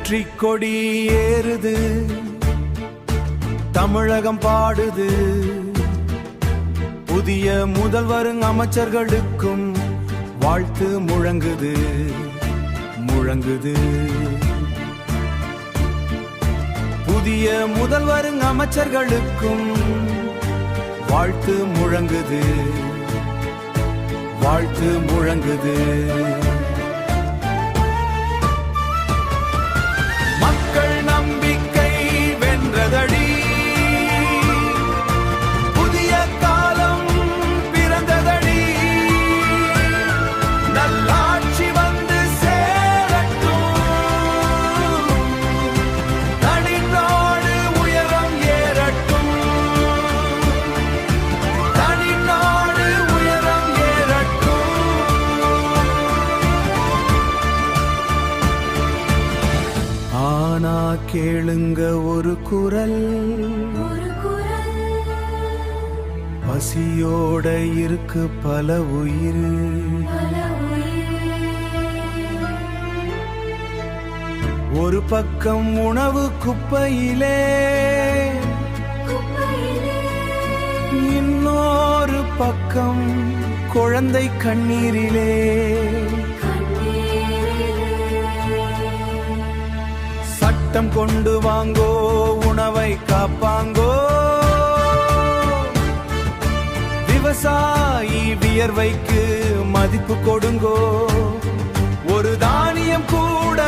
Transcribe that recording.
வெற்றி கொடி ஏறுது, தமிழகம் பாடுது. புதிய முதல்வரும் அமைச்சர்களுக்கும் வாழ்த்து முழங்குது முழங்குது. புதிய முதல்வரும் அமைச்சர்களுக்கும் வாழ்த்து முழங்குது வாழ்த்து முழங்குது. மக்கள் நம்பிக்கை வென்றதடி, புதிய காலம் பிறந்ததடி. நல்லாட்சி வந்து சேரட்டும், தனிநாடு உயரம் ஏறட்டும், தனிநாடு உயரம் ஏறட்டும். ஆனா கேளுங்க ஒரு குரல், பசியோட இருக்கு பல உயிர். ஒரு பக்கம் உணவு குப்பையிலே, இன்னொரு பக்கம் குழந்தை கண்ணீரிலே. சட்டம் கொண்டு வாங்கோ, உணவை காப்பாங்கோ. விவசாயி வியர்வைக்கு மதிப்பு கொடுங்கோ. ஒரு தானியம் கூட